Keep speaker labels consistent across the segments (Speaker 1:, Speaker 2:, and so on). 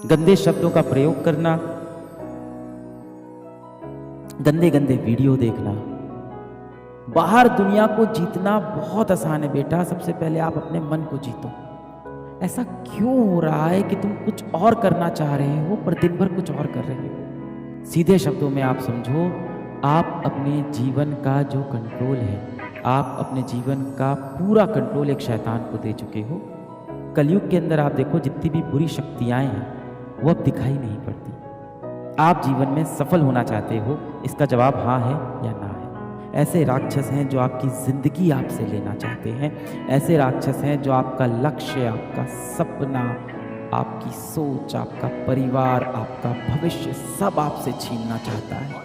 Speaker 1: गंदे शब्दों का प्रयोग करना, गंदे गंदे वीडियो देखना। बाहर दुनिया को जीतना बहुत आसान है बेटा, सबसे पहले आप अपने मन को जीतो। ऐसा क्यों हो रहा है कि तुम कुछ और करना चाह रहे हो पर दिन भर कुछ और कर रहे हो? सीधे शब्दों में आप समझो, आप अपने जीवन का जो कंट्रोल है, आप अपने जीवन का पूरा कंट्रोल एक शैतान को दे चुके हो। कलयुग के अंदर आप देखो, जितनी भी बुरी शक्तियाँ हैं वो अब दिखाई नहीं पड़ती। आप जीवन में सफल होना चाहते हो, इसका जवाब हाँ है या ना है। ऐसे राक्षस हैं जो आपकी ज़िंदगी आपसे लेना चाहते हैं। ऐसे राक्षस हैं जो आपका लक्ष्य, आपका सपना, आपकी सोच, आपका परिवार, आपका भविष्य सब आपसे छीनना चाहता है।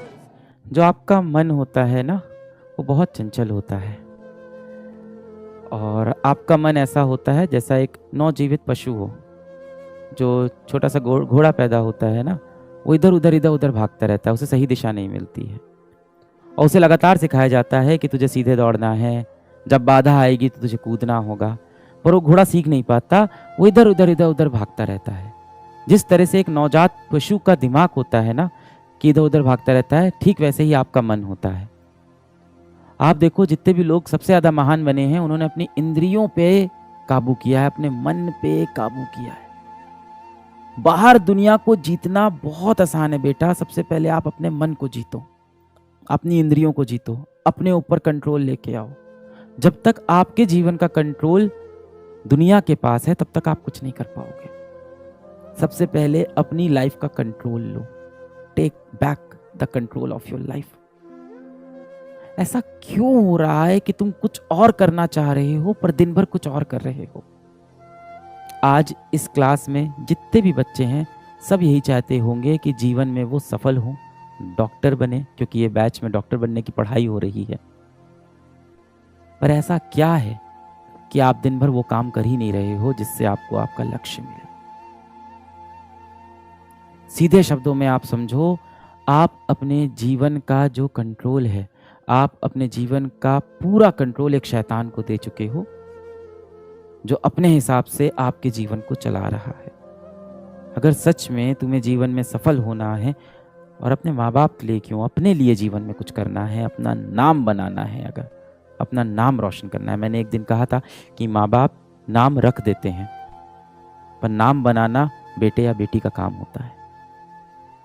Speaker 1: जो आपका मन होता है ना, वो बहुत चंचल होता है। और आपका मन ऐसा होता है जैसा एक नवजीवित पशु हो। जो छोटा सा घोड़ा पैदा होता है ना, वो इधर उधर भागता रहता है, उसे सही दिशा नहीं मिलती है। और उसे लगातार सिखाया जाता है कि तुझे सीधे दौड़ना है, जब बाधा आएगी तो तुझे कूदना होगा। पर वो घोड़ा सीख नहीं पाता, वो इधर उधर भागता रहता है। जिस तरह से एक नवजात पशु का दिमाग होता है ना कि इधर उधर भागता रहता है, ठीक वैसे ही आपका मन होता है। आप देखो, जितने भी लोग सबसे ज़्यादा महान बने हैं, उन्होंने अपनी इंद्रियों पे काबू किया है, अपने मन पे काबू किया है। बाहर दुनिया को जीतना बहुत आसान है बेटा, सबसे पहले आप अपने मन को जीतो, अपनी इंद्रियों को जीतो, अपने ऊपर कंट्रोल लेके आओ। जब तक आपके जीवन का कंट्रोल दुनिया के पास है, तब तक आप कुछ नहीं कर पाओगे। सबसे पहले अपनी लाइफ का कंट्रोल लो। Take back the control of your life. ऐसा क्यों हो रहा है कि तुम कुछ और करना चाह रहे हो पर दिन भर कुछ और कर रहे हो? आज इस क्लास में जितने भी बच्चे हैं, सब यही चाहते होंगे कि जीवन में वो सफल हों, डॉक्टर बने, क्योंकि ये बैच में डॉक्टर बनने की पढ़ाई हो रही है। पर ऐसा क्या है कि आप दिन भर वो काम कर ही नहीं रहे हो जिससे आपको आपका लक्ष्य मिले? सीधे शब्दों में आप समझो, आप अपने जीवन का जो कंट्रोल है, आप अपने जीवन का पूरा कंट्रोल एक शैतान को दे चुके हो, जो अपने हिसाब से आपके जीवन को चला रहा है। अगर सच में तुम्हें जीवन में सफल होना है, और अपने माँ बाप के लिए क्यों, अपने लिए जीवन में कुछ करना है, अपना नाम बनाना है, अगर अपना नाम रोशन करना है। मैंने एक दिन कहा था कि माँ बाप नाम रख देते हैं, पर नाम बनाना बेटे या बेटी का काम होता है।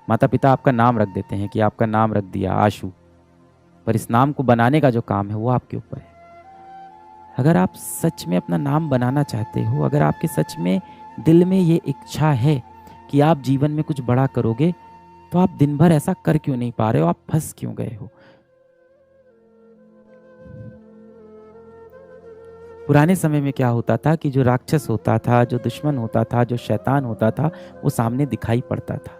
Speaker 1: माता पिता आपका नाम रख देते हैं कि आपका नाम रख दिया आशु, पर इस नाम को बनाने का जो काम है वो आपके ऊपर है। अगर आप सच में अपना नाम बनाना चाहते हो, अगर आपके सच में दिल में ये इच्छा है कि आप जीवन में कुछ बड़ा करोगे, तो आप दिन भर ऐसा कर क्यों नहीं पा रहे हो? आप फंस क्यों गए हो? पुराने समय में क्या होता था कि जो राक्षस होता था, जो दुश्मन होता था, जो शैतान होता था, वो सामने दिखाई पड़ता था।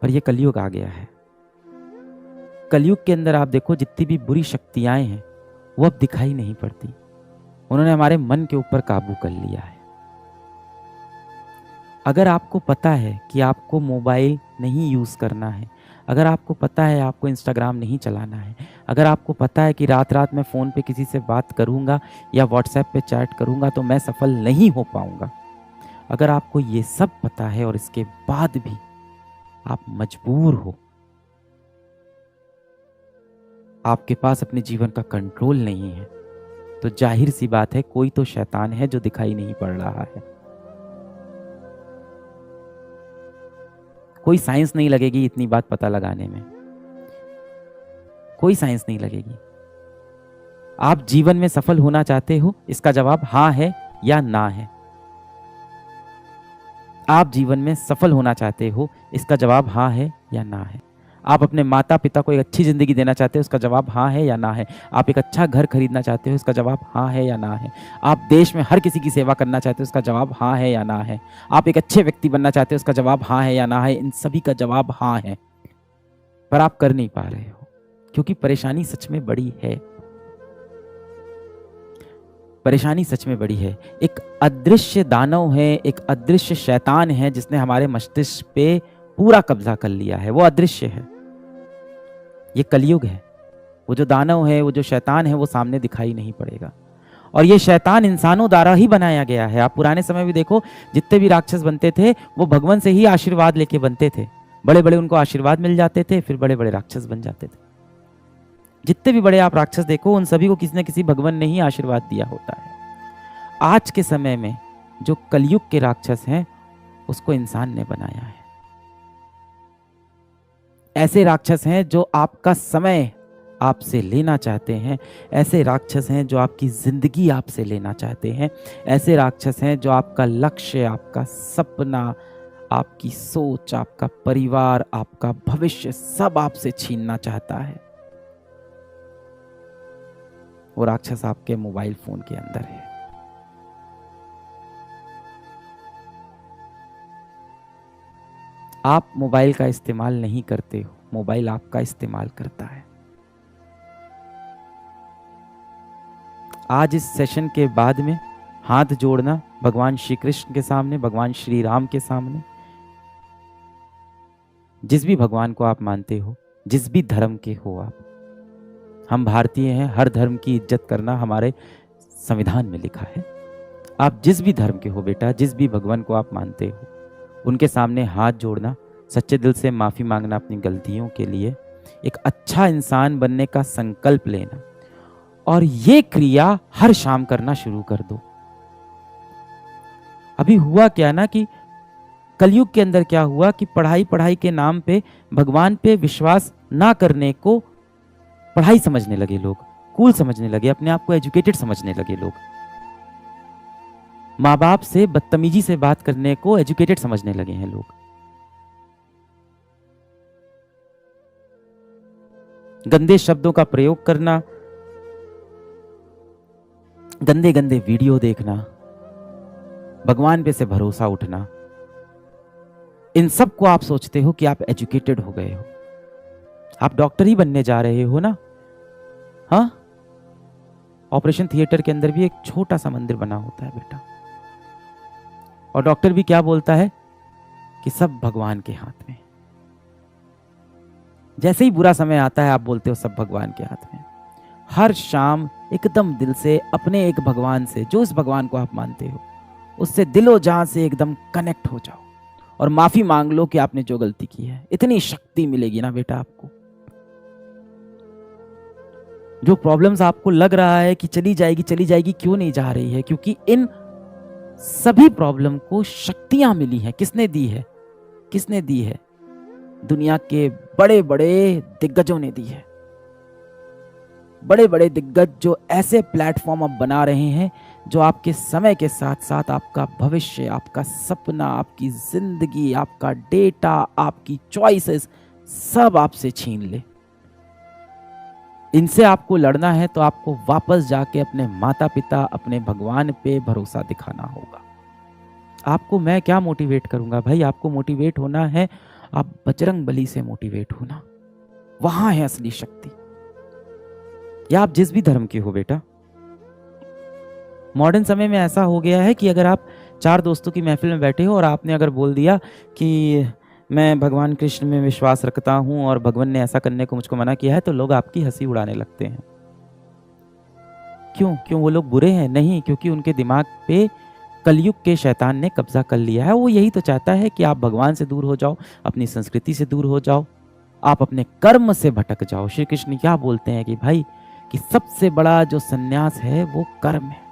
Speaker 1: पर ये कलयुग आ गया है। कलयुग के अंदर आप देखो, जितनी भी बुरी शक्तियां हैं वो अब दिखाई नहीं पड़ती। उन्होंने हमारे मन के ऊपर काबू कर लिया है। अगर आपको पता है कि आपको मोबाइल नहीं यूज़ करना है, अगर आपको पता है आपको इंस्टाग्राम नहीं चलाना है, अगर आपको पता है कि रात रात में फ़ोन पे किसी से बात करूँगा या व्हाट्सएप पे चैट करूँगा तो मैं सफल नहीं हो पाऊँगा, अगर आपको ये सब पता है और इसके बाद भी आप मजबूर हो, आपके पास अपने जीवन का कंट्रोल नहीं है, तो जाहिर सी बात है कोई तो शैतान है जो दिखाई नहीं पड़ रहा है। कोई साइंस नहीं लगेगी इतनी बात पता लगाने में, कोई साइंस नहीं लगेगी। आप जीवन में सफल होना चाहते हो, इसका जवाब हाँ है या ना है। आप जीवन में सफल होना चाहते हो, इसका जवाब हाँ है या ना है। आप अपने माता पिता को एक अच्छी ज़िंदगी देना चाहते हो, इसका जवाब हाँ है या ना है। आप एक अच्छा घर खरीदना चाहते हो, इसका जवाब हाँ है या ना है। आप देश में हर किसी की सेवा करना चाहते हो, इसका जवाब हाँ है या ना है। आप एक अच्छे व्यक्ति बनना चाहते हो, इसका जवाब हाँ है या ना है। इन सभी का जवाब हाँ है, पर आप कर नहीं पा रहे हो, क्योंकि परेशानी सच में बड़ी है। परेशानी सच में बड़ी है। एक अदृश्य दानव है, एक अदृश्य शैतान है जिसने हमारे मस्तिष्क पे पूरा कब्जा कर लिया है। वो अदृश्य है, ये कलयुग है। वो जो दानव है, वो जो शैतान है, वो सामने दिखाई नहीं पड़ेगा। और ये शैतान इंसानों द्वारा ही बनाया गया है। आप पुराने समय में देखो, जितने भी राक्षस बनते थे वो भगवान से ही आशीर्वाद लेके बनते थे। बड़े बड़े उनको आशीर्वाद मिल जाते थे, फिर बड़े बड़े राक्षस बन जाते थे। जितने भी बड़े आप राक्षस देखो, उन सभी को किसी न किसी भगवान ने ही आशीर्वाद दिया होता है। आज के समय में जो कलयुग के राक्षस हैं, उसको इंसान ने बनाया है। ऐसे राक्षस हैं जो आपका समय आपसे लेना चाहते हैं, ऐसे राक्षस हैं जो आपकी जिंदगी आपसे लेना चाहते हैं, ऐसे राक्षस हैं जो आपका लक्ष्य, आपका सपना, आपकी सोच, आपका परिवार, आपका भविष्य सब आपसे छीनना चाहता है। वो राक्षस आपके मोबाइल फोन के अंदर है। आप मोबाइल का इस्तेमाल नहीं करते हो, मोबाइल आपका इस्तेमाल करता है। आज इस सेशन के बाद में हाथ जोड़ना भगवान श्री कृष्ण के सामने, भगवान श्री राम के सामने, जिस भी भगवान को आप मानते हो, जिस भी धर्म के हो आप। हम भारतीय हैं, हर धर्म की इज्जत करना हमारे संविधान में लिखा है। आप जिस भी धर्म के हो बेटा, जिस भी भगवान को आप मानते हो, उनके सामने हाथ जोड़ना, सच्चे दिल से माफी मांगना अपनी गलतियों के लिए, एक अच्छा इंसान बनने का संकल्प लेना, और ये क्रिया हर शाम करना शुरू कर दो। अभी हुआ क्या ना कि कलयुग के अंदर क्या हुआ कि पढ़ाई के नाम पे भगवान पे विश्वास ना करने को पढ़ाई समझने लगे लोग, कूल समझने लगे, अपने आप को एजुकेटेड समझने लगे लोग। माँ बाप से बदतमीजी से बात करने को एजुकेटेड समझने लगे हैं लोग। गंदे शब्दों का प्रयोग करना, गंदे गंदे वीडियो देखना, भगवान पे से भरोसा उठना, इन सब को आप सोचते हो कि आप एजुकेटेड हो गए हो। आप डॉक्टर ही बनने जा रहे हो ना? हाँ, ऑपरेशन थिएटर के अंदर भी एक छोटा सा मंदिर बना होता है बेटा, और डॉक्टर भी क्या बोलता है कि सब भगवान के हाथ में। जैसे ही बुरा समय आता है आप बोलते हो सब भगवान के हाथ में। हर शाम एकदम दिल से अपने एक भगवान से, जो इस भगवान को आप मानते हो, उससे दिलो जान से एकदम कनेक्ट हो जाओ और माफी मांग लो कि आपने जो गलती की है। इतनी शक्ति मिलेगी ना बेटा आपको। जो प्रॉब्लम्स आपको लग रहा है कि चली जाएगी, क्यों नहीं जा रही है? क्योंकि इन सभी प्रॉब्लम को शक्तियां मिली हैं। किसने दी है? किसने दी है? दुनिया के बड़े बड़े दिग्गजों ने दी है। बड़े बड़े दिग्गज जो ऐसे प्लेटफॉर्म अब बना रहे हैं जो आपके समय के साथ साथ आपका भविष्य, आपका सपना, आपकी जिंदगी, आपका डेटा, आपकी चॉइसेस सब आपसे छीन ले। इनसे आपको लड़ना है तो आपको वापस जाके अपने माता पिता, अपने भगवान पे भरोसा दिखाना होगा। आपको मैं क्या मोटिवेट करूंगा भाई? आपको मोटिवेट होना है, आप बजरंग बली से मोटिवेट होना, वहां है असली शक्ति। या आप जिस भी धर्म के हो बेटा, मॉडर्न समय में ऐसा हो गया है कि अगर आप 4 दोस्तों की महफिल में बैठे हो और आपने अगर बोल दिया कि मैं भगवान कृष्ण में विश्वास रखता हूं और भगवान ने ऐसा करने को मुझको मना किया है, तो लोग आपकी हंसी उड़ाने लगते हैं। क्यों वो लोग बुरे हैं? नहीं, क्योंकि उनके दिमाग पे कलयुग के शैतान ने कब्जा कर लिया है। वो यही तो चाहता है कि आप भगवान से दूर हो जाओ, अपनी संस्कृति से दूर हो जाओ, आप अपने कर्म से भटक जाओ। श्री कृष्ण क्या बोलते हैं कि भाई कि सबसे बड़ा जो सन्यास है वो कर्म है।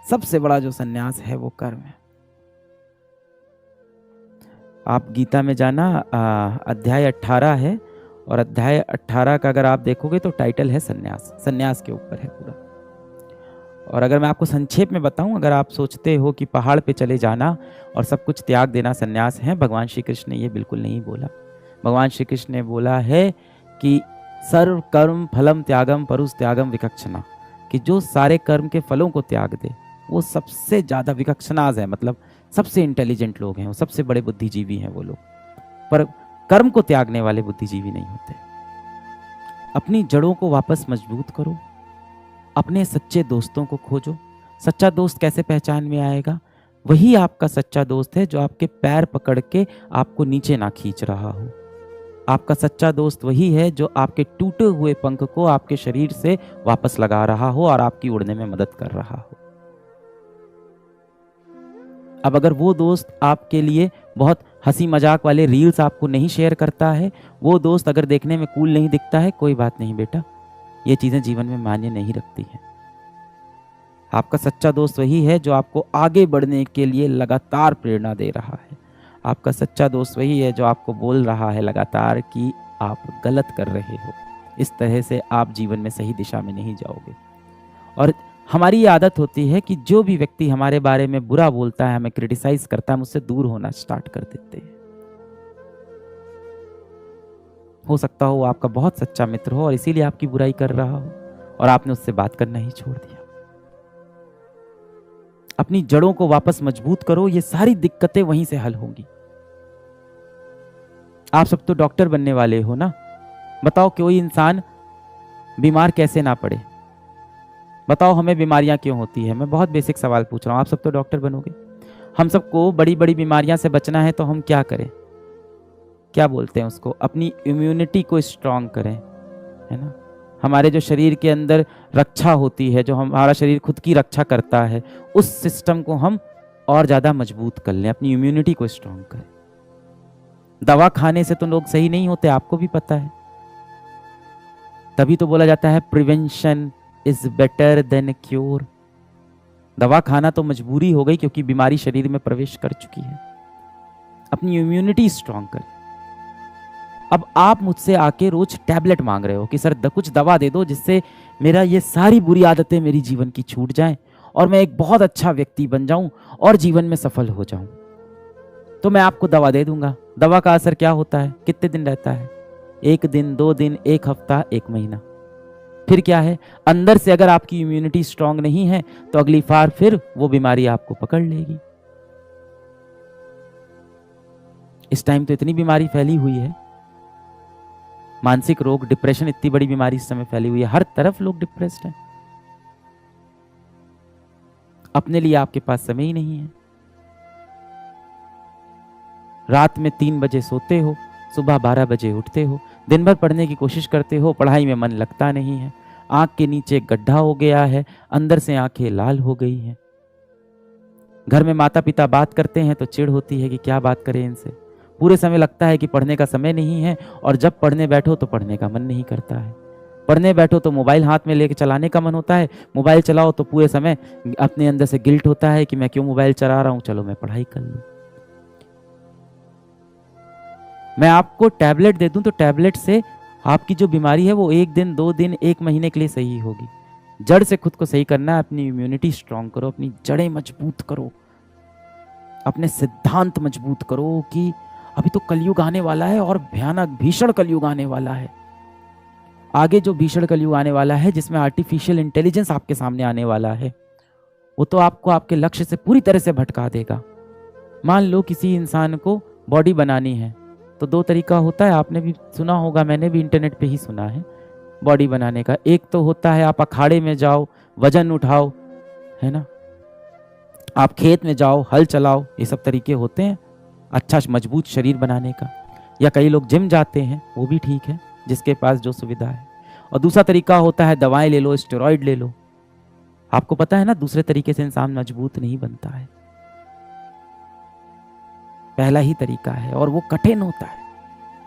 Speaker 1: सबसे बड़ा जो सन्यास है वो कर्म है। आप गीता में जाना, अध्याय 18 है, और अध्याय 18 का अगर आप देखोगे तो टाइटल है सन्यास। सन्यास के ऊपर है पूरा। और अगर मैं आपको संक्षेप में बताऊं, अगर आप सोचते हो कि पहाड़ पे चले जाना और सब कुछ त्याग देना सन्यास है, भगवान श्री कृष्ण ने ये बिल्कुल नहीं बोला। भगवान श्री कृष्ण ने बोला है कि सर्व कर्म फलम त्यागम परुष त्यागम विकक्षणा, कि जो सारे कर्म के फलों को त्याग दे वो सबसे ज्यादा विकक्षणाज है, मतलब सबसे इंटेलिजेंट लोग हैं, वो सबसे बड़े बुद्धिजीवी हैं वो लोग। पर कर्म को त्यागने वाले बुद्धिजीवी नहीं होते। अपनी जड़ों को वापस मजबूत करो, अपने सच्चे दोस्तों को खोजो। सच्चा दोस्त कैसे पहचान में आएगा? वही आपका सच्चा दोस्त है जो आपके पैर पकड़ के आपको नीचे ना खींच रहा हो, आपका सच्चा दोस्त वही है जो आपके टूटे हुए पंख को आपके शरीर से वापस लगा रहा हो और आपकी उड़ने में मदद कर रहा हो। अब अगर वो दोस्त आपके लिए बहुत हंसी मजाक वाले रील्स आपको नहीं शेयर करता है, वो दोस्त अगर देखने में कूल नहीं दिखता है, कोई बात नहीं बेटा, ये चीजें जीवन में मायने नहीं रखती हैं। आपका सच्चा दोस्त वही है जो आपको आगे बढ़ने के लिए लगातार प्रेरणा दे रहा है। आपका सच्चा दोस्त वही है जो आपको बोल रहा है लगातार कि आप गलत कर रहे हो, इस तरह से आप जीवन में सही दिशा में नहीं जाओगे। और हमारी ये आदत होती है कि जो भी व्यक्ति हमारे बारे में बुरा बोलता है, हमें क्रिटिसाइज करता है, हम उससे दूर होना स्टार्ट कर देते हैं। हो सकता हो वो आपका बहुत सच्चा मित्र हो और इसीलिए आपकी बुराई कर रहा हो और आपने उससे बात करना ही छोड़ दिया। अपनी जड़ों को वापस मजबूत करो, ये सारी दिक्कतें वहीं से हल होंगी। आप सब तो डॉक्टर बनने वाले हो ना, बताओ कोई इंसान बीमार कैसे ना पड़े? बताओ हमें बीमारियां क्यों होती है? मैं बहुत बेसिक सवाल पूछ रहा हूं, आप सब तो डॉक्टर बनोगे। हम सबको बड़ी बड़ी बीमारियां से बचना है तो हम क्या करें? क्या बोलते हैं उसको? अपनी इम्यूनिटी को स्ट्रांग करें, है ना। हमारे जो शरीर के अंदर रक्षा होती है, जो हमारा शरीर खुद की रक्षा करता है, उस सिस्टम को हम और ज्यादा मजबूत कर लें, अपनी इम्यूनिटी को स्ट्रांग करें। दवा खाने से तो लोग सही नहीं होते, आपको भी पता है। तभी तो बोला जाता है prevention is better than cure. दवा खाना तो मजबूरी हो गई क्योंकि बीमारी शरीर में प्रवेश कर चुकी है। अपनी इम्यूनिटी स्ट्रांग करें। अब आप मुझसे आके रोज टैबलेट मांग रहे हो कि सर कुछ दवा दे दो जिससे मेरा ये सारी बुरी आदतें मेरी जीवन की छूट जाएं और मैं एक बहुत अच्छा व्यक्ति बन जाऊं और जीवन में सफल हो जाऊं। तो मैं आपको दवा दे दूंगा। दवा का असर क्या होता है? कितने दिन रहता है? 1 दिन, 2 दिन, 1 हफ्ता, 1 महीना। फिर क्या है? अंदर से अगर आपकी इम्यूनिटी स्ट्रांग नहीं है तो अगली बार फिर वो बीमारी आपको पकड़ लेगी। इस टाइम तो इतनी बीमारी फैली हुई है, मानसिक रोग, डिप्रेशन, इतनी बड़ी बीमारी इस समय फैली हुई है, हर तरफ लोग डिप्रेस्ड हैं। अपने लिए आपके पास समय ही नहीं है। रात में 3 बजे सोते हो, सुबह 12 बजे उठते हो, दिन भर पढ़ने की कोशिश करते हो, पढ़ाई में मन लगता नहीं है, आंख के नीचे गड्ढा हो गया है, अंदर से आंखें लाल हो गई हैं। घर में माता पिता बात करते हैं तो चिढ़ होती है कि क्या बात करें इनसे। पूरे समय लगता है कि पढ़ने का समय नहीं है और जब पढ़ने बैठो तो पढ़ने का मन नहीं करता है। पढ़ने बैठो तो मोबाइल हाथ में लेके चलाने का मन होता है, मोबाइल चलाओ तो पूरे समय अपने अंदर से गिल्ट होता है कि मैं क्यों मोबाइल चला रहा हूं, चलो मैं पढ़ाई कर लूं। मैं आपको टैबलेट दे दूं तो टैबलेट से आपकी जो बीमारी है वो 1 दिन, 2 दिन, 1 महीने के लिए सही होगी। जड़ से खुद को सही करना है। अपनी इम्यूनिटी स्ट्रांग करो, अपनी जड़ें मजबूत करो, अपने सिद्धांत मजबूत करो कि अभी तो कलयुग आने वाला है और भयानक भीषण कलयुग आने वाला है। आगे जो भीषण कलयुग आने वाला है जिसमें आर्टिफिशियल इंटेलिजेंस आपके सामने आने वाला है, वो तो आपको आपके लक्ष्य से पूरी तरह से भटका देगा। मान लो किसी इंसान को बॉडी बनानी है तो 2 तरीका होता है, आपने भी सुना होगा, मैंने भी इंटरनेट पे ही सुना है बॉडी बनाने का। एक तो होता है आप अखाड़े में जाओ, वजन उठाओ, है ना, आप खेत में जाओ, हल चलाओ, ये सब तरीके होते हैं अच्छा मजबूत शरीर बनाने का। या कई लोग जिम जाते हैं, वो भी ठीक है, जिसके पास जो सुविधा है। और दूसरा तरीका होता है दवाएं ले लो, स्टेरॉइड ले लो। आपको पता है ना, दूसरे तरीके से इंसान मजबूत नहीं बनता है, पहला ही तरीका है और वो कठिन होता है।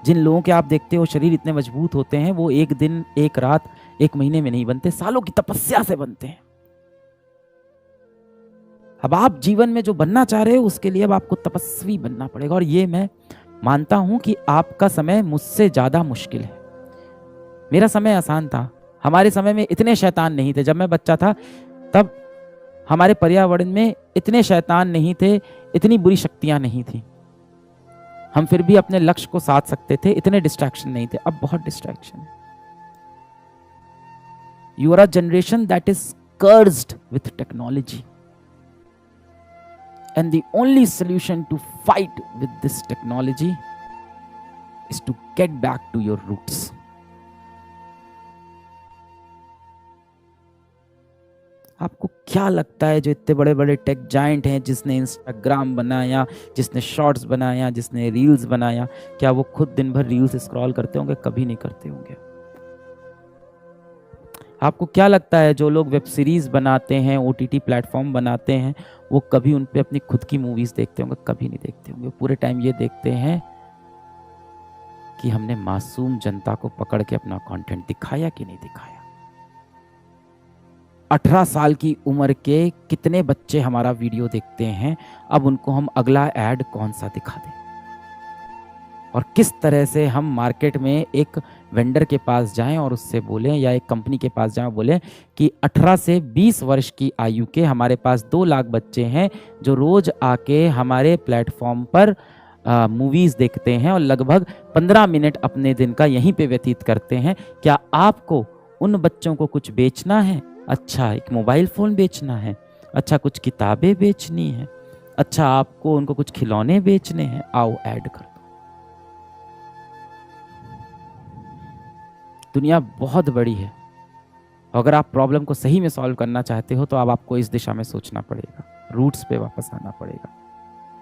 Speaker 1: जिन लोगों के आप देखते हो शरीर इतने मजबूत होते हैं, वो 1 दिन, 1 रात, 1 महीने में नहीं बनते, सालों की तपस्या से बनते हैं। अब आप जीवन में जो बनना चाह रहे हो उसके लिए अब आपको तपस्वी बनना पड़ेगा। और ये मैं मानता हूं कि आपका समय मुझसे ज्यादा मुश्किल है। मेरा समय आसान था, हमारे समय में इतने शैतान नहीं थे। जब मैं बच्चा था तब हमारे पर्यावरण में इतने शैतान नहीं थे, इतनी बुरी शक्तियां नहीं थी, हम फिर भी अपने लक्ष्य को साध सकते थे, इतने डिस्ट्रैक्शन नहीं थे। अब बहुत डिस्ट्रैक्शन है। You are a generation that is cursed with technology and the only solution to fight with this technology is to get back to your roots. आपको क्या लगता है जो इतने बड़े बड़े टेक जाइंट हैं, जिसने इंस्टाग्राम बनाया, जिसने शॉर्ट्स बनाया, जिसने रील्स बनाया, क्या वो खुद दिन भर रील्स स्क्रॉल करते होंगे? कभी नहीं करते होंगे। आपको क्या लगता है जो लोग वेब सीरीज बनाते हैं, ओटीटी प्लेटफॉर्म बनाते हैं, वो कभी उन पे अपनी खुद की मूवीज देखते होंगे? कभी नहीं देखते होंगे। पूरे टाइम ये देखते हैं कि हमने मासूम जनता को पकड़ के अपना कंटेंट दिखाया कि नहीं दिखाया। 18 साल की उम्र के कितने बच्चे हमारा वीडियो देखते हैं, अब उनको हम अगला ऐड कौन सा दिखा दें? और किस तरह से हम मार्केट में एक वेंडर के पास जाएं और उससे बोलें, या एक कंपनी के पास जाएं और बोलें कि 18 से 20 वर्ष की आयु के हमारे पास 2 लाख बच्चे हैं जो रोज आके हमारे प्लेटफॉर्म पर मूवीज देखते हैं और लगभग 15 मिनट अपने दिन का यहीं पे व्यतीत करते हैं। क्या आपको उन बच्चों को कुछ बेचना है? अच्छा, एक मोबाइल फ़ोन बेचना है? अच्छा, कुछ किताबें बेचनी है? अच्छा, आपको उनको कुछ खिलौने बेचने हैं? आओ ऐड कर दो। दुनिया बहुत बड़ी है। अगर आप प्रॉब्लम को सही में सॉल्व करना चाहते हो तो अब आपको इस दिशा में सोचना पड़ेगा, रूट्स पे वापस आना पड़ेगा।